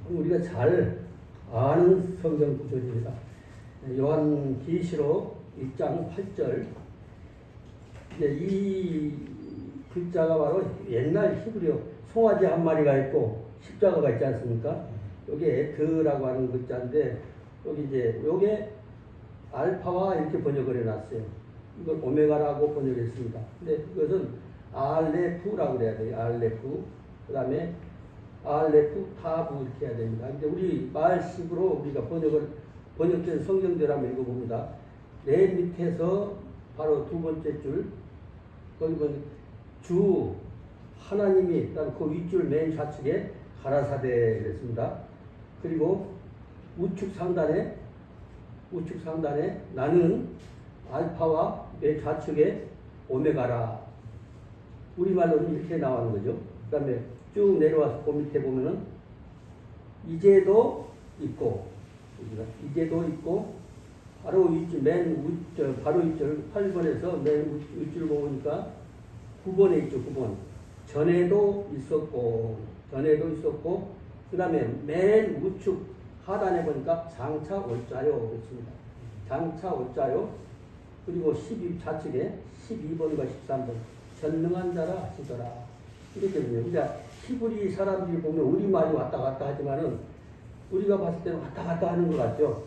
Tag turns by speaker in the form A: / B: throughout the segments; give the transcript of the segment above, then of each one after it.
A: 우리가 잘 아는 성경 구절입니다. 요한계시록 1장 8절. 이제 이 글자가 바로 옛날 히브리어 송아지 한 마리가 있고 십자가가 있지 않습니까? 여기 에드라고 하는 글자인데 여기 이제 요게 알파와 이렇게 번역을 해놨어요. 이걸 오메가라고 번역했습니다. 근데 이것은 알레프라고 해야 돼요. 알레프. 그 다음에 알레프 타부 이렇게 해야 됩니다. 근데 우리 말식으로 우리가 번역된 성경대로 한번 읽어봅니다. 맨 밑에서 바로 두 번째 줄, 거기 보면 주 하나님이, 그다음 그 윗줄 맨 좌측에 가라사대 그랬습니다. 그리고 우측 상단에 나는 알파와 맨 좌측에 오메가라. 우리말로는 이렇게 나오는 거죠. 그 다음에 쭉 내려와서 그 밑에 보면은 이제도 있고 바로 윗줄 바로 윗줄 8번에서 맨 윗줄 보니까 9번에 있죠. 9번 전에도 있었고 그 다음에 맨 우측 하단에 보니까 장차 올자요 그렇습니다. 장차 올자요. 그리고 12 좌측에 12번과 13번 전능한 자라 하시더라. 이렇게 되네요. 그러니까 히브리 사람들이 보면 우리말이 왔다 갔다 하지만은 우리가 봤을 때는 왔다 갔다 하는 것 같죠.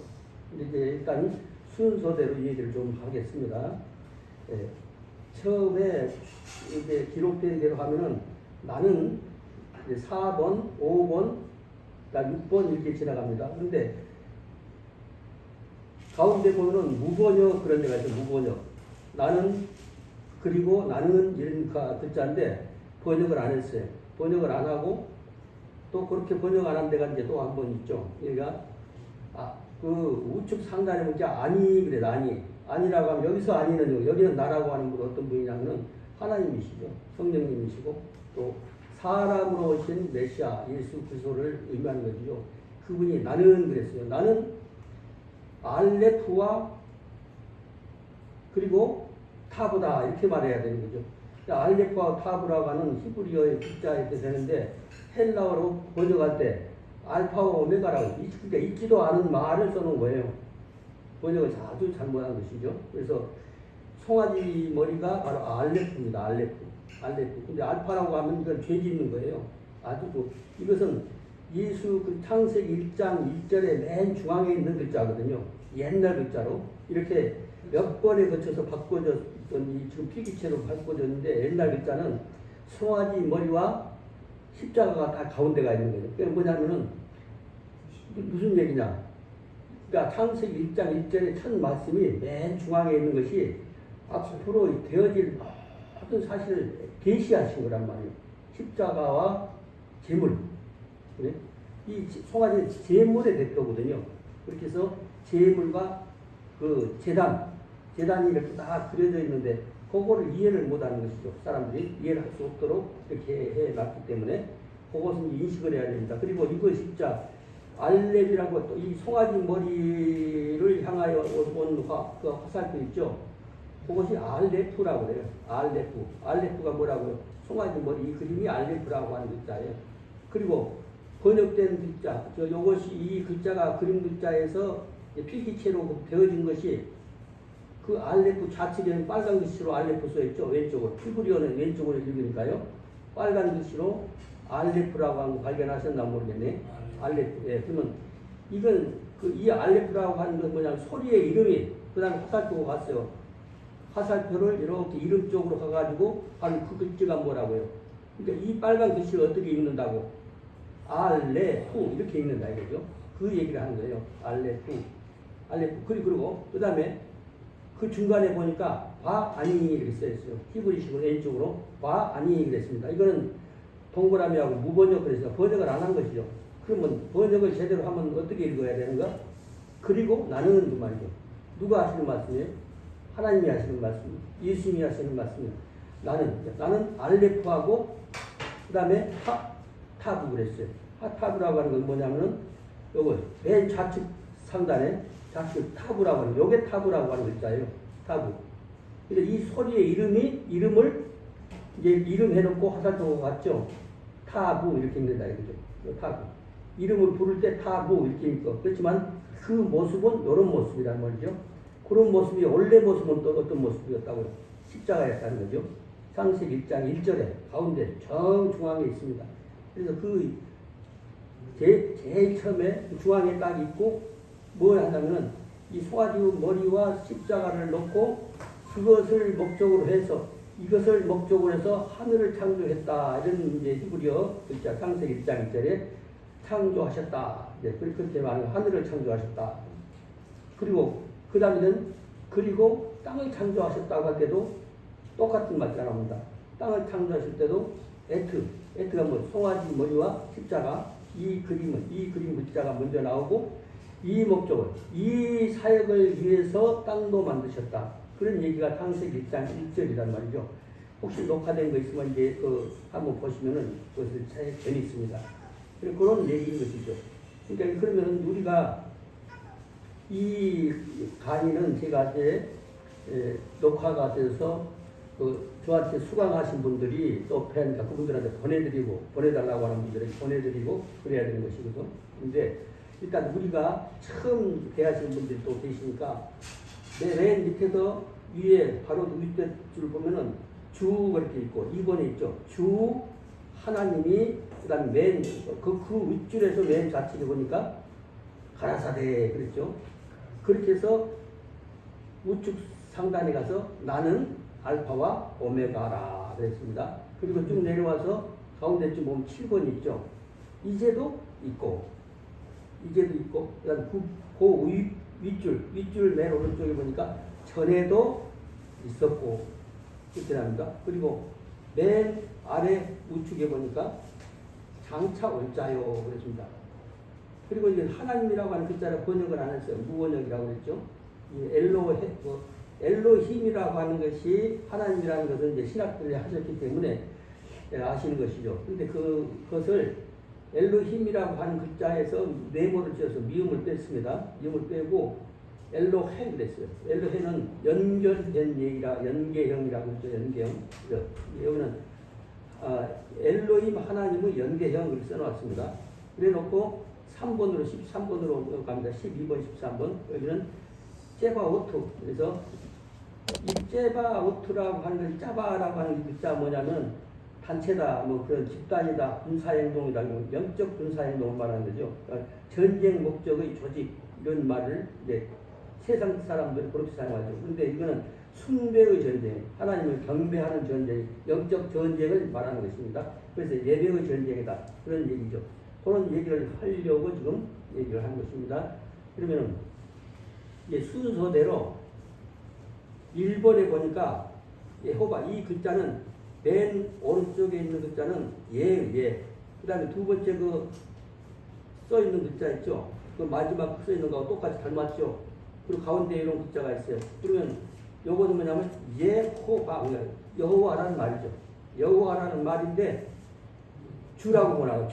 A: 근데 이제 일단 순서대로 얘기를 좀 하겠습니다. 예. 처음에 이제 기록된 대로 하면은 나는 이제 4번, 5번, 6번 이렇게 지나갑니다. 그런데 가운데 보면은 무번역 그런 데가 있어요. 무번역. 그리고 나는 이런 글자인데 번역을 안 했어요. 번역을 안 하고 또 그렇게 번역 안 한 데가 이제 또 한 번 있죠. 그러니까 그 우측 상단에 보니까 아니 그래. 아니라고 하면 여기서 아니는 여기는 나라고 하는 분 어떤 분이냐면은 하나님이시죠. 성령님이시고 또 사람으로 오신 메시아 예수 그리스도를 의미하는 거죠. 그분이 나는 그랬어요. 나는 알레프와 그리고 타브다 이렇게 말해야 되는 거죠. 알레프와 타브라고 하는 히브리어의 글자에 되는데 헬라어로 번역할 때 알파와 오메가라고 그러니까 있지도 않은 말을 써놓은 거예요. 번역을 아주 잘못한 것이죠. 그래서 송아지 머리가 바로 알레프입니다. 알레프. 근데 알파라고 하면 이건 죄 짓는 거예요. 이것은 예수 그 창세기 1장 1절에 맨 중앙에 있는 글자거든요. 옛날 글자로 이렇게 몇 번에 거쳐서 바꿔졌던 지금 필기체로 바꿔졌는데 옛날 글자는 송아지 머리와 십자가가 다 가운데가 있는 거죠. 그게 뭐냐면은 무슨 얘기냐? 그러니까 창세기 1장 1절의 첫 말씀이 맨 중앙에 있는 것이 앞으로 되어질 모든 사실을 계시하신 거란 말이에요. 십자가와 제물. 그래? 이 송아지는 제물의 대표거든요. 그렇게 해서 제물과 그 제단이 이렇게 다 그려져 있는데 그거를 이해를 못하는 것이죠. 사람들이 이해를 할 수 없도록 이렇게 해놨기 때문에 그것은 인식을 해야 됩니다. 그리고 이거 진짜 알렙이라고 또 이 송아지 머리를 향하여 온 그 화살표 있죠. 그것이 알레프라고 그래요. 알레프가 뭐라고요? 송아지 머리 이 그림이 알레프라고 하는 글자예요. 그리고 번역된 글자, 요것이 이 글자가 그림 글자에서 필기체로 되어진 것이 그 알레프 좌측에는 빨간 글씨로 알레프 써있죠. 왼쪽으로. 히브리어는 왼쪽으로 읽으니까요. 빨간 글씨로 알레프라고 하는 거 발견하셨나 모르겠네. 알레프. 예, 그러면 이건 이 알레프라고 하는 건 뭐냐면 소리의 이름이 그 다음에 화살표가 갔어요. 화살표를 이렇게 이름 쪽으로 가가지고 바로 그 글자가 뭐라고요. 그러니까 이 빨간 글씨를 어떻게 읽는다고? 알레프 이렇게 읽는다 이거죠. 그 얘기를 하는 거예요. 알레프. 그리고 그 다음에 그 중간에 보니까 아니 이렇게 써있어요. 히브리식으로 왼쪽으로 아니 그랬습니다. 이거는 동그라미하고 무번역 그래서 번역을 안 한 것이죠. 그러면 번역을 제대로 하면 어떻게 읽어야 되는가? 그리고 나는 그 말이죠. 누가 하시는 말씀이에요? 하나님이 하시는 말씀, 예수님이 하시는 말씀이에요. 나는 알레프하고 그 다음에 타부 그랬어요. 타부라고 하는 건 뭐냐면은 요거 맨 좌측 상단에 좌측 타부라고 하는 요게 타부라고 하는 글자예요. 타부. 근데 이 소리의 이름을 이제 이름 해놓고 화살표가 같죠. 타부 이렇게 읽는다 이거죠. 타부. 이름을 부를 때 타부 이렇게 있고 그렇지만 그 모습은 이런 모습이란 말이죠. 그런 모습이 원래 모습은 또 어떤 모습이었다고요? 십자가였다는 거죠. 창세기 1장 1절에 가운데 정중앙에 있습니다. 그래서 그 제일 처음에 중앙에 딱 있고 뭘 하냐면은 이 송아지 머리와 십자가를 놓고 그것을 목적으로 해서 이것을 목적으로 해서 하늘을 창조했다. 이런 이제 히브리어 글자 창세기 1장 1절에 창조하셨다. 이제 그렇게 말하면 하늘을 창조하셨다. 그리고 그 다음에는 그리고 땅을 창조하셨다고 할 때도 똑같은 말이 나옵니다. 땅을 창조하실 때도 에트가 뭐 송아지 머리와 십자가 이 그림 글자가 먼저 나오고 이 목적을 이 사역을 위해서 땅도 만드셨다. 그런 얘기가 창세기 1장 1절이란 말이죠. 혹시 녹화된 거 있으면 이제 그 한번 보시면은 그것을 재미있습니다. 그런 얘기인 것이죠. 그러니까 그러면 우리가 이 강의는 제가 이제 녹화가 돼서 저한테 수강하신 분들이 또 팬 그분들한테 보내달라고 하는 분들에게 보내드리고 그래야 되는 것이거든. 근데 일단 우리가 처음 대하시는 분들이 또 계시니까 맨 밑에서 위에 바로 밑에 줄 보면은 주가 이렇게 있고 2번에 있죠. 주 하나님이 그다음 그 윗줄에서 맨 좌측에 보니까 가라사대 그랬죠. 그렇게 해서 우측 상단에 가서 나는 알파와 오메가라 그랬습니다. 그리고 쭉 내려와서 가운데쯤 보면 7번 있죠. 이제도 있고 그다음 그 윗줄 맨 오른쪽에 보니까 전에도 있었고 그렇게 합니다. 그리고 맨 아래 우측에 보니까 장차 올자요 그랬습니다. 그리고 이제 하나님이라고 하는 글자를 번역을 안 했어요. 무번역이라고 그랬죠. 엘로힘이라고 하는 것이 하나님이라는 것은 이제 신학들이 하셨기 때문에 아시는 것이죠. 근데 그것을 엘로힘이라고 하는 글자에서 네모를 지어서 미음을 뺐습니다. 미음을 빼고 엘로헤 그랬어요. 엘로헤는 연결된 얘기라 연계형이라고 했죠. 연계형. 여기는 엘로힘 하나님의 연계형을 써놨습니다. 그래놓고 3번으로 13번으로 갑니다. 12번, 13번. 여기는 제바오트. 그래서 이 제바오트라고 하는 건 짜바라고 하는 글자 뭐냐면 단체다, 뭐 그런 집단이다, 군사행동이다, 영적 군사행동을 말하는 거죠. 그러니까 전쟁 목적의 조직 이런 말을 이제 세상 사람들이 그렇게 사용하죠. 그런데 이거는 숭배의 전쟁, 하나님을 경배하는 전쟁, 영적 전쟁을 말하는 것입니다. 그래서 예배의 전쟁이다 그런 얘기죠. 그런 얘기를 하려고 지금 얘기를 하는 것입니다. 그러면은 순서대로 1번에 보니까 여호와 이 글자는 맨 오른쪽에 있는 글자는 예. 그 다음에 두 번째 써 있는 글자 있죠. 그 마지막 써 있는 거하고 똑같이 닮았죠. 그리고 가운데 이런 글자가 있어요. 그러면 요거는 뭐냐면 여호와라는 말이죠. 여호와라는 말인데 주라고 보나요?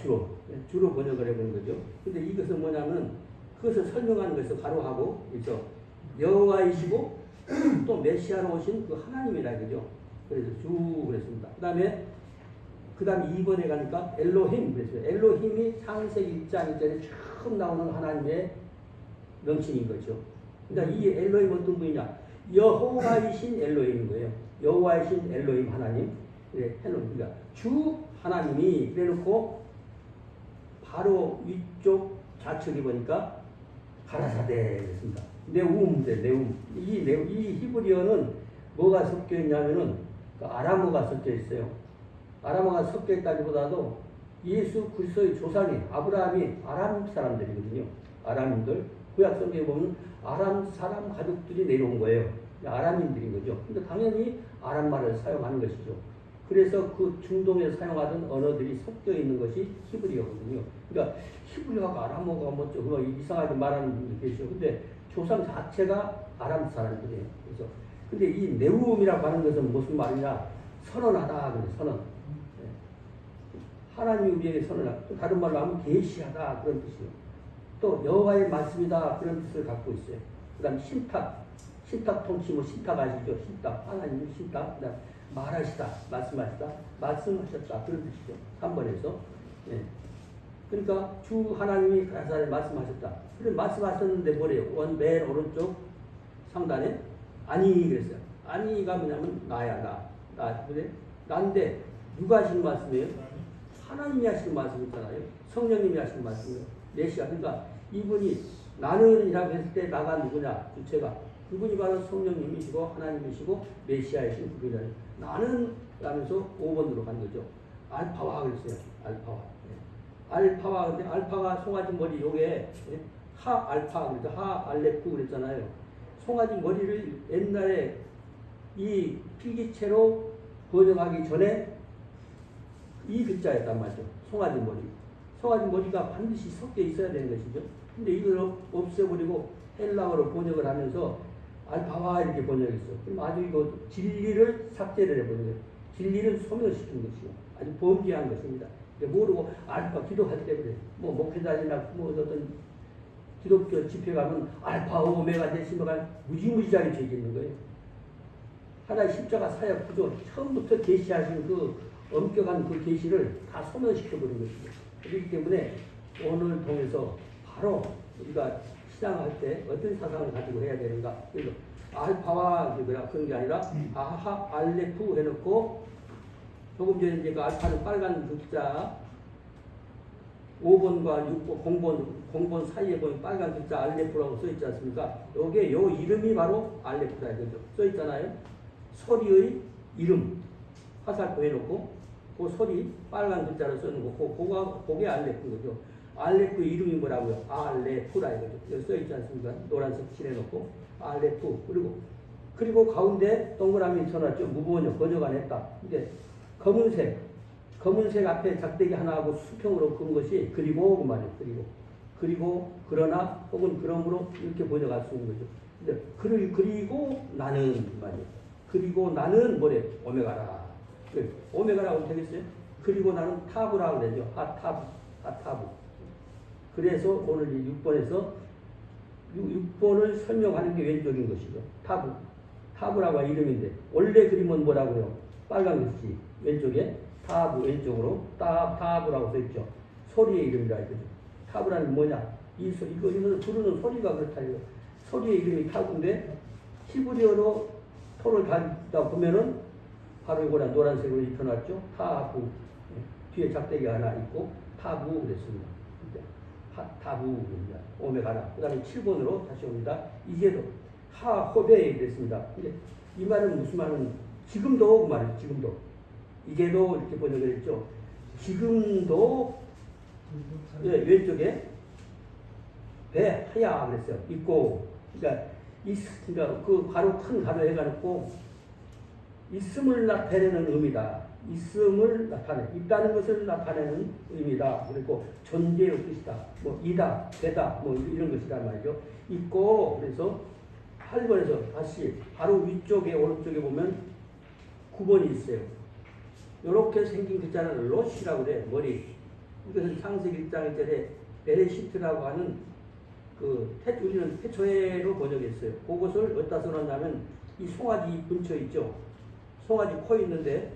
A: 주로 번역을 해보는 거죠. 근데 이것은 뭐냐면 그것을 설명하는 것을 가로하고 있죠. 여호와이시고 또 메시아로 오신 그 하나님이라 이거죠. 그래서 주 그랬습니다. 그 다음에 2번에 가니까 엘로힘 그랬어요. 엘로힘이 창세기 1장 1절에 처음 나오는 하나님의 명칭인 거죠. 그러니까 이 엘로힘 어떤 분이냐? 여호와이신 엘로힘인 거예요. 여호와이신 엘로힘 하나님. 그러니까 주 하나님이 그래놓고 바로 위쪽 좌측에 보니까 가라사대 그랬습니다. 네움. 이 히브리어는 뭐가 섞여 있냐면은 아람어가 섞여 있어요. 아람어가 섞여 있다기보다도 예수 그리스도의 조상이 아브라함이 아람 사람들이거든요. 아람인들. 구약 성경에 보면 아람 사람 가족들이 내려온 거예요. 아람인들인 거죠. 근데 당연히 아람말을 사용하는 것이죠. 그래서 그 중동에 사용하던 언어들이 섞여 있는 것이 히브리어거든요. 그러니까 히브리어가 아람어가 뭐죠? 그거 이상하게 말하는 분들이 계시죠. 근데 조상 자체가 아람 사람들이에요. 그래서 근데 이 네움이라고 하는 것은 무슨 말이냐? 선언하다 그래. 선언. 하나님이 우리에게 선언하다. 또 다른 말로 하면 계시하다 그런 뜻이에요. 또 여호와의 말씀이다 그런 뜻을 갖고 있어요. 그다음 신탁 통치 신탁 아시죠? 신탁 하나님의 신탁. 그다음 말하시다 말씀하시다 말씀하셨다 그런 뜻이죠. 3번에서 그러니까 주 하나님이 가사를 말씀하셨다. 그래 말씀하셨는데 뭐래요? 맨 오른쪽 상단에 아니 그랬어요. 아니가 뭐냐면 나야 나. 그래? 나인데 누가 하시는 말씀이에요? 하나님이 하시는 말씀이잖아요. 성령님이 하시는 말씀이에요. 메시아. 그러니까 이분이 나는이라고 했을 때 나가 누구냐? 주체가. 그분이 바로 성령님이시고 하나님이시고 메시아이신 그분이잖아요. 나는 라면서 5번으로 간 거죠. 알파와 그랬어요. 알파와. 알파와 근데 알파가 송아지 머리 요게 하 알파 그래서 하 알레프 그랬잖아요. 송아지 머리를 옛날에 이 필기체로 번역하기 전에 이 글자였단 말이죠. 송아지 머리. 송아지 머리가 반드시 섞여 있어야 되는 것이죠. 근데 이걸 없애버리고 헬라어로 번역을 하면서 알파와 이렇게 번역했어. 그럼 아주 이거 진리를 삭제를 해버린 거예요. 진리를 소멸시킨 것이고 아주 범죄한 것입니다. 모르고 알파 기도할 때 그래. 뭐 목회자이나 뭐 어떤 기독교 집회 가면 알파 오메가 되시면 무지무지하게 죄 짓는 거예요. 하나의 십자가 사역 구조 처음부터 계시하신 그 엄격한 그 계시를 다 소멸시켜버린 것이죠. 그렇기 때문에 오늘 통해서 바로 우리가 신앙할 때 어떤 사상을 가지고 해야 되는가. 그래서 알파와 그런 게 아니라 아하 알레프 해놓고 조금 전에 이제 그 알파는 빨간 글자 5번과 6번, 0번 사이에 보면 빨간 글자 알레프라고 써있지 않습니까? 요게 요 이름이 바로 알레프다 이거죠. 써있잖아요. 소리의 이름 화살표 해놓고 그 소리 빨간 글자로 써놓은 거 그게 알레프인 거죠. 알레프 이름이 뭐라고요? 알레프라 이거죠. 여기 써있지 않습니까? 노란색 칠해놓고 알레프 그리고 가운데 동그라미 쳐놨죠. 무번역 번역 안 했다. 이게 검은색 앞에 작대기 하나하고 수평으로 긋은 것이 그리고 그 말이에요. 그리고 그러나 혹은 그러므로 이렇게 번역할 수 있는 거죠. 근데 그리고 나는 그 말이에요. 그리고 나는 뭐래? 오메가라. 오메가라고 되겠어요? 그리고 나는 타브라고 그러죠. 하타브. 그래서 오늘 이 6번에서 6번을 설명하는 게 왼쪽인 것이죠. 타브라고 이름인데 원래 그림은 뭐라고요? 빨간 글씨 왼쪽에 타브 왼쪽으로 타브라고 써있죠. 소리의 이름이라 이거죠. 타브라는 뭐냐? 이거는 부르는 소리가 그렇다 이거. 소리의 이름이 타브인데 히브리어로 토를 달다 보면은 바로 이거랑 노란색으로 입혀놨죠. 타브 뒤에 작대기 하나 있고 타브 그랬습니다. 타브입니다. 오메가라. 그 다음에 7번으로 다시 옵니다. 이제도 하호베 그랬습니다. 근데 이 말은 무슨 말은 지금도 그 말이에요. 지금도 이제도 이렇게 번역을 했죠. 지금도 왼쪽에 배 하야 그랬어요. 있고 그러니까 그 가로 큰 가로 해가지고 있음을 나타내는 의미다. 있음을 있다는 것을 나타내는 의미다. 그리고 존재의 뜻이다. 뭐 이다, 되다, 뭐 이런 것이란 말이죠. 있고 그래서 8번에서 다시 바로 위쪽에 오른쪽에 보면 9번이 있어요. 이렇게 생긴 글자는 로시라고 그래. 머리. 이것은 창세기 1장 1절에 베레시트라고 하는 우리는 태초에로 번역했어요. 그것을 어디다 써놨냐면 이 송아지 근처에 있죠. 송아지 코 있는데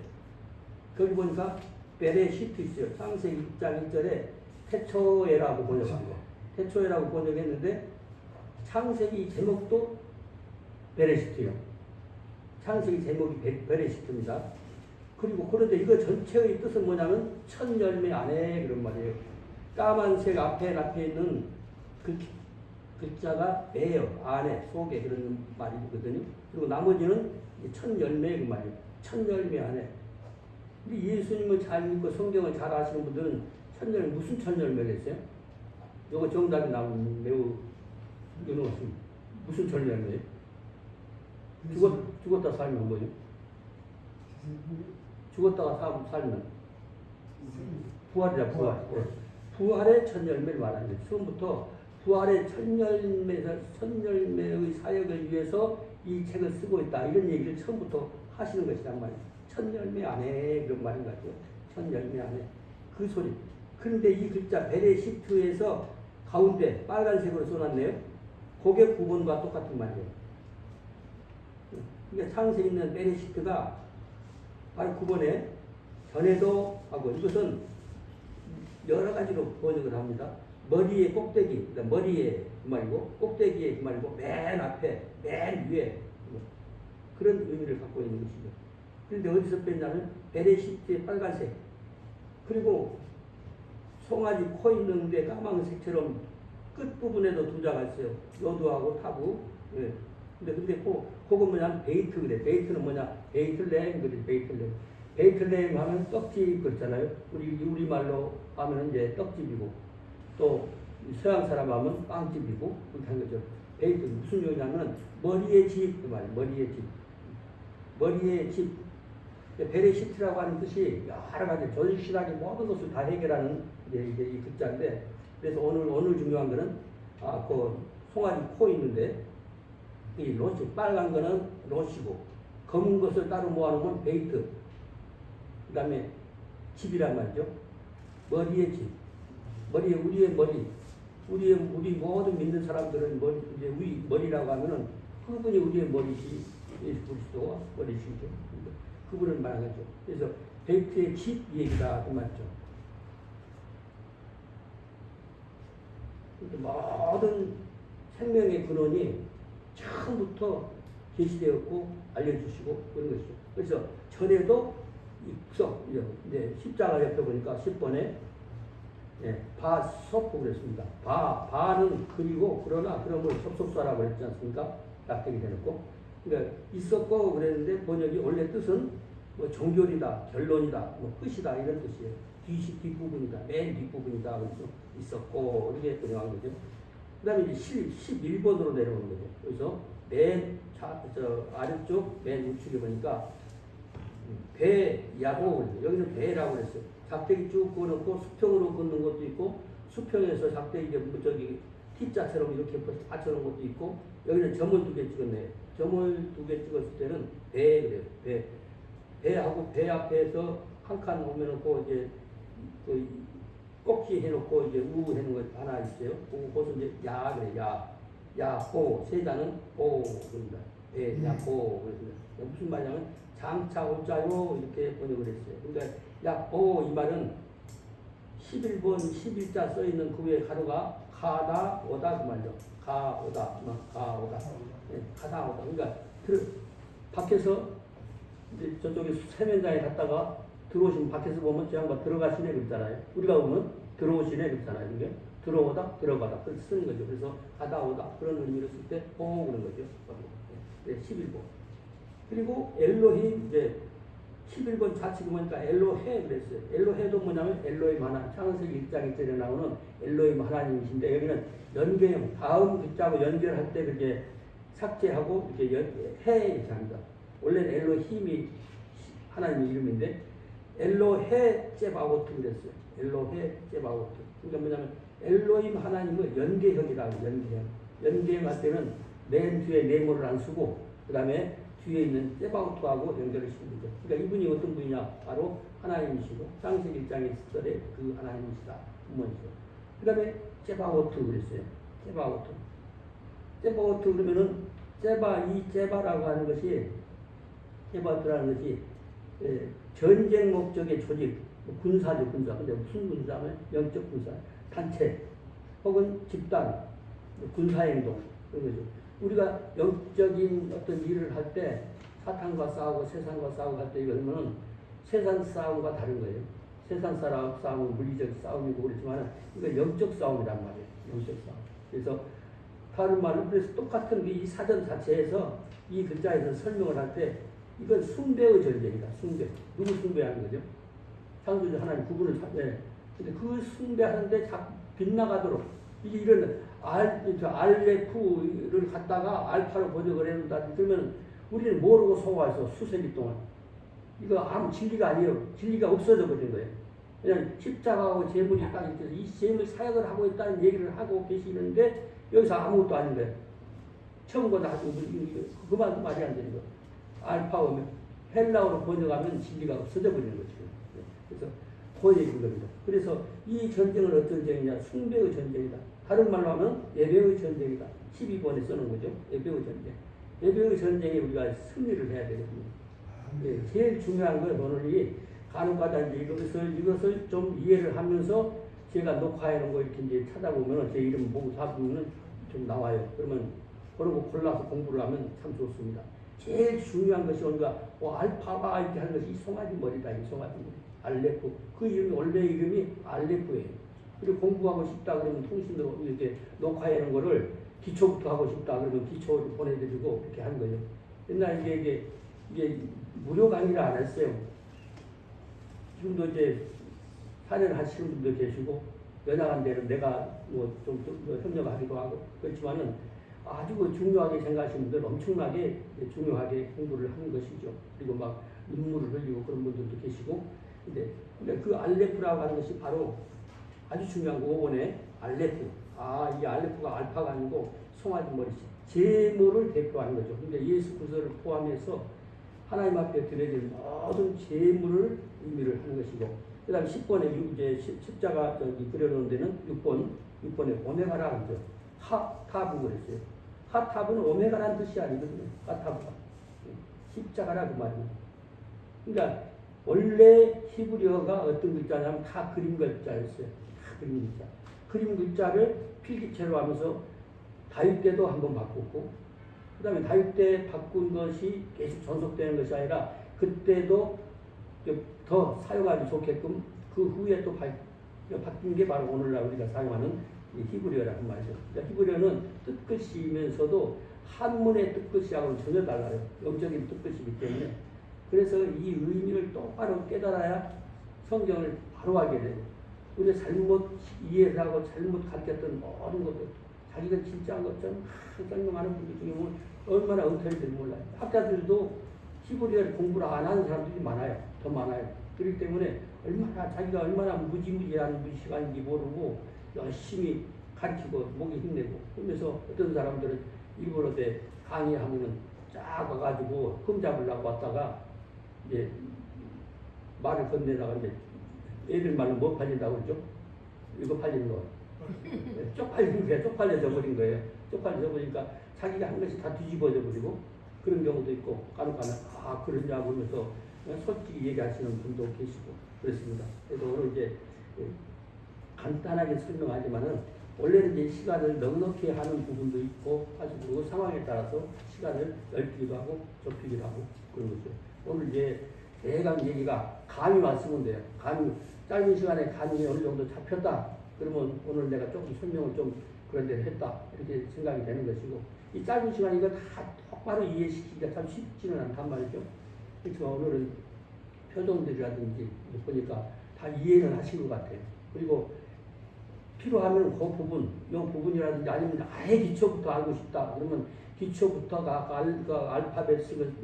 A: 거기 보니까 베레시트 있어요. 창세기 1장 1절에 태초에라고 번역합니다. 태초에라고 번역했는데 창세기 제목도 베레시트요. 창세기 제목이 베레시트입니다. 그리고 그런데 이거 전체의 뜻은 뭐냐면 첫 열매 안에 그런 말이에요. 까만색 앞에 있는 그 글자가 배요 안에 속에 그런 말이거든요. 그리고 나머지는 첫 열매 그 말이에요. 첫 열매 안에. 근데 예수님을 잘 믿고 성경을 잘 아시는 분들은 첫 열매 무슨 첫 열매겠어요? 이거 정답이 나오면 매우 유능하십니다. 무슨 첫 열매예요? 죽었다 살면 뭐예요? 죽었다가 살면 부활이라 부활. 부활의 첫 열매를 말하는 거예요. 처음부터 부활의 첫 열매의 사역을 위해서 이 책을 쓰고 있다. 이런 얘기를 처음부터 하시는 것이란 말이에요. 첫 열매 안에 그런 말인 것 같아요. 첫 열매 안에 그 소리. 그런데 이 글자 베레시트에서 가운데 빨간색으로 써놨네요. 그게 9번과 똑같은 말이에요. 그러니까 창세에 있는 베레시트가 바로 9번에 전에도 하고 이것은 여러 가지로 번역을 합니다. 머리의 꼭대기, 그러니까 머리에 그 말이고 꼭대기에 그 말이고 맨 앞에 맨 위에 그런 의미를 갖고 있는 것이죠. 그런데 어디서 뺐냐면 베레시트의 빨간색 그리고 송아지 코 있는데 까만색처럼 끝부분에도 두 자가 있어요. 요두하고 타부. 예. 근데 그거 뭐냐면 베이트 그래. 베이트는 뭐냐? 베이틀렘 그래. 베이틀렘. 베이틀렘 하면 떡집 그렇잖아요. 우리말로 하면 이제 떡집이고 또 서양 사람 하면 빵집이고 그렇게 한 거죠. 베이트 무슨 얘기냐면 머리의 집 그 말이에요. 머리의 집. 머리의 집. 베레시트라고 하는 뜻이 여러 가지 전신하게 모든 것을 다 해결하는 이제 이 글자인데 그래서 오늘 중요한 거는 그 송아지 코 있는데 이 로시 빨간 거는 로시고 검은 것을 따로 모아놓으면 베이트 그 다음에 집이란 말이죠. 머리의 집 우리의 머리 우리 모든 믿는 사람들은 이제 머리라고 하면은 그분이 우리의 머리시 예수 그리스도가 머리시죠. 그분을 말하죠. 그래서 베이트의 집 얘기다 그 말이죠. 모든 생명의 근원이 처음부터 계시되었고 알려주시고 그런 것이죠. 그래서 전에도 익석 이제 십자가 옆에 보니까 10번에 바섭고 그랬습니다. 바는 그리고 그러나 그러므로 섭섭사라고 그랬지 않습니까? 낙태기 대놓고 그러니까 있었고 그랬는데 번역이 원래 뜻은 뭐 종결이다, 결론이다, 뭐 끝이다 이런 뜻이에요. 뒷부분이다, 맨 뒷부분이다. 그래서 있었고 이렇게 번역한 거죠. 그 다음에 이제 11번으로 내려오는 거죠. 그래서 저 아래쪽 맨 우측에 보니까 배야고 여기는 배라고 그랬어요. 작대기 쭉 그어놓고 수평으로 긋는 것도 있고 수평에서 작대기 저기 T자처럼 이렇게 받쳐놓은 것도 있고 여기는 점을 2개 찍었네요. 점을 2개 찍었을 때는 배 그래요. 배하고 배 앞에서 한 칸 오면놓고 이제 그 꼭지 해놓고 이제 우 해놓은 거 하나 있어요. 그것은 이제 야 그래 야호 세자는 호 그럽니다. 야호 그럽니다. 무슨 말이냐면 장차 오자요 이렇게 번역을 했어요. 그러니까 야호 이 말은 11번 11자 써 있는 그 위에 가로가 가다 오다 그 말이죠. 가오다 가다 오다. 그러니까 밖에서 이제 저쪽에 세면장에 갔다가 들어오시면 밖에서 보면 저 양반 들어가시네 그랬잖아요. 우리가 보면 들어오시네 그랬잖아요. 이게 들어오다 들어가다 그렇게 쓰는 거죠. 그래서 가다 오다 그런 의미로 쓸 때 호 그런 거죠. 11번. 그리고 엘로힘 이제 11번 좌측에 보니까 엘로헤 그랬어요. 엘로헤도 뭐냐면 엘로힘 하나님 창세기 1장 1절에 나오는 엘로힘 하나님이신데 여기는 연계형 다음 글자하고 연결할 때 그렇게 삭제하고 이렇게 해 이렇게 합니다. 원래는 엘로힘이 하나님의 이름인데 엘로헤 제바오트 그랬어요. 엘로헤 제바오트. 그러니까 뭐냐면 엘로힘 하나님은 연계형이라고 연계형 할 때는 맨 뒤에 네모를 안 쓰고 그 다음에 뒤에 있는 제바오트하고 연결을 시키는 거죠. 그러니까 이분이 어떤 분이냐 바로 하나님이시고 창세기 1장에 있었던 그 하나님이시다. 부모이시죠. 그 다음에 제바오트 그랬어요. 제바오트 그러면은 제바라고 하는 것이 제바오트라는 것이 전쟁 목적의 조직, 군사죠, 군사. 근데 무슨 군사면 영적 군사, 단체, 혹은 집단, 군사행동, 그런 거죠. 우리가 영적인 어떤 일을 할 때 사탄과 싸우고 세상과 싸우고 할 때 이거는 세상 싸움과 다른 거예요. 세상 싸움은 물리적 싸움이고 그렇지만 이건 영적 싸움이란 말이에요. 영적 싸움. 그래서 다른 말로 그래서 똑같은 이 사전 자체에서 이 글자에서 설명을 할 때 이건 숭배의 전쟁이다. 숭배. 누구 숭배하는 거죠? 창조주 하나님 구분을 근데 그 숭배하는데 자꾸 빗나가도록 이런 RF를 갖다가 알파로 번역을 해놓는다. 그러면 우리는 모르고 속아서 수세기 동안 이거 아무 진리가 아니에요. 진리가 없어져 버린 거예요. 그냥 십자가하고 재물이 딱 있어서 이 재물 사역을 하고 있다는 얘기를 하고 계시는데 여기서 아무것도 아닌 거예요. 처음보다 아주 그만 말이 안 되는 거예요. 알파오면 헬라어로 번역하면 진리가 없어져 버리는 거죠. 그래서 그 얘기인 겁니다. 그래서 이 전쟁은 어떤 전쟁이냐? 숭배의 전쟁이다. 다른 말로 하면 예배의 전쟁이다. 12번에 써놓은 거죠. 예배의 전쟁. 예배의 전쟁에 우리가 승리를 해야 되거든요. 제일 중요한 건 오늘 이 간혹가다 이것을 좀 이해를 하면서 제가 녹화해놓은 거 이렇게 이제 찾아보면 제 이름 보고 잡으면 좀 나와요. 그러면 그런 거 골라서 공부를 하면 참 좋습니다. 제일 중요한 것이 우리가 알파가 이렇게 하는 것이 이 송아지 머리다. 이 송아지 머리. 알레프. 그 이름이 원래 이름이 알레프예요. 그리고 공부하고 싶다 그러면 통신으로 이렇게 녹화하는 거를 기초부터 하고 싶다 그러면 기초를 보내드리고 이렇게 하는 거예요. 옛날 이게 무료 강의를 안 했어요. 지금도 이제 사례를 하시는 분도 계시고 연락한 데는 내가 뭐좀 협력하기도 하고 그렇지만은 아주 중요하게 생각하시는 분들 엄청나게 중요하게 공부를 하는 것이죠. 그리고 막 눈물을 흘리고 그런 분들도 계시고 근데 그 알레프라고 하는 것이 바로 아주 중요한 5번의 알레프. 이 알레프가 알파가 아니고 송아지 머리씨. 재물을 대표하는 거죠. 그러니까 예수 그리스도를 포함해서 하나님 앞에 드려질 모든 재물을 의미를 하는 것이고 그 다음에 10번에 이제 십자가 그려놓은 데는 6번에 오메가라 하죠. 하타브 그랬어요. 하타브는 오메가라는 뜻이 아니거든요. 하타브가. 십자가라 그 말이에요. 그러니까 원래 히브리어가 어떤 글자냐면 다 그림 글자였어요. 다 그림 글자. 그림 글자를 필기체로 하면서 다윗 때도 한번 바꿨고 그 다음에 다윗 때 바꾼 것이 계속 전속되는 것이 아니라 그때도 더 사용하기 좋게끔 그 후에 또 바뀐 게 바로 오늘날 우리가 사용하는 히브리어라는 말이죠. 그러니까 히브리어는 뜻글씨이면서도 한문의 뜻글씨하고는 전혀 달라요. 영적인 뜻글씨이기 때문에 그래서 이 의미를 똑바로 깨달아야 성경을 바로 하게 돼요. 우리가 잘못 이해를 하고 잘못 가르쳤던 모든 것들 자기가 진짜 한 것처럼 설명하는 분들 중에 보면 얼마나 엉터리들 몰라요. 학자들도 히브리어를 공부를 안 하는 사람들이 많아요. 더 많아요. 그렇기 때문에 자기가 얼마나 무지무지한 시간인지 모르고 열심히 가르치고 목이 힘내고 그러면서 어떤 사람들은 일본어 때 강의하면은 쫙 와가지고 흠 잡으려고 왔다가 이제 말을 건네다가 이제 애들 말로 뭐 팔린다고 그러죠? 이거 팔리는 거. 쪽팔린 거예요. 쪽팔려져 버린 거예요. 쪽팔려져 버리니까 자기가 한 것이 다 뒤집어져 버리고 그런 경우도 있고 간혹가는 그러냐고 하면서 솔직히 얘기하시는 분도 계시고 그렇습니다. 그래서 오늘 이제 간단하게 설명하지만은 원래는 이제 시간을 넉넉히 하는 부분도 있고 그리고 상황에 따라서 시간을 넓히기도 하고 좁히기도 하고 그런 거죠. 오늘 이제 대강 얘기가 감이 왔으면 돼요. 감이 짧은 시간에 감이 어느 정도 잡혔다. 그러면 오늘 내가 조금 설명을 좀 그런 데를 했다. 이렇게 생각이 되는 것이고 이 짧은 시간에 이거 다 똑바로 이해시키기가 참 쉽지는 않단 말이죠. 그래서 오늘은 표정들이라든지 보니까 다 이해는 하신 것 같아요. 그리고 필요하면 그 부분, 이 부분이라든지 아니면 아예 기초부터 알고 싶다. 그러면 기초부터가 알파벳 쓰는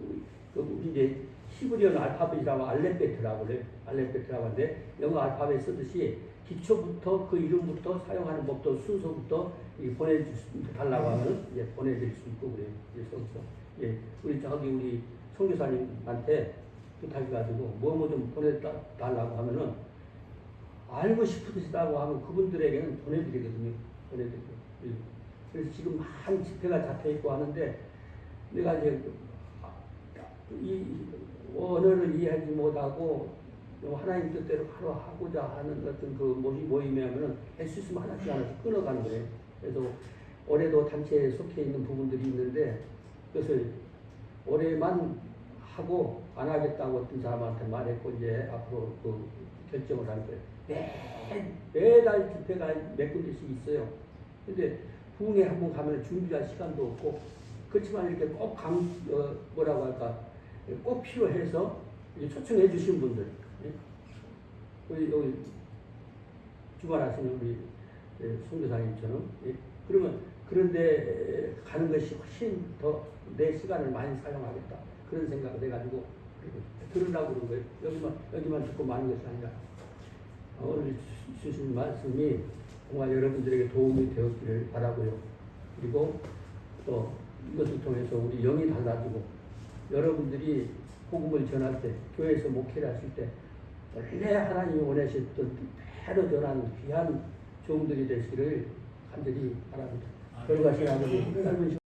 A: 이제 히브리어는 알파벳이라고 알렙베트라고 그래요. 알렙베트라고 하는데 영어 알파벳 쓰듯이 기초부터 그 이름부터 사용하는 법도 순서부터 보내달라고 하면 이제 보내드릴 수 있고 그래요. 그래서 우리 선교사님한테 부탁해가지고 뭐 좀 보내달라고 하면은 알고 싶으시다고 하면 그분들에게는 보내드리거든요. 보내드리고. 그래서 지금 한 집회가 잡혀있고 하는데 내가 이제 이 언어를 이해하지 못하고 하나님 뜻대로 바로 하고자 하는 어떤 그 모임에 하면은 할 수 있으면 하나씩 끊어가는 거예요. 그래서 올해도 단체에 속해 있는 부분들이 있는데 그것을 올해만 하고 안 하겠다고 어떤 사람한테 말했고 이제 앞으로 그 결정을 할 거예요. 매달 집회가 몇 군데씩 있어요. 근데 부흥회 한번 가면 준비할 시간도 없고 그렇지만 이렇게 꼭 뭐라고 할까 꼭 필요해서 초청해 주신 분들 여기 주관하시는 우리 선교사님처럼 그러면 그런데 가는 것이 훨씬 더 내 시간을 많이 사용하겠다 그런 생각을 해가지고 들으려고 그런 거예요. 여기만 듣고 마는 것이 아니라 오늘 주신 말씀이 정말 여러분들에게 도움이 되었기를 바라고요. 그리고 또 이것을 통해서 우리 영이 달라지고 여러분들이 복음을 전할 때 교회에서 목회를 하실 때 원래 하나님이 원하셨던 대로 전하는 귀한 종들이 되시기를 간절히 바랍니다. 결과시 아버지 짧은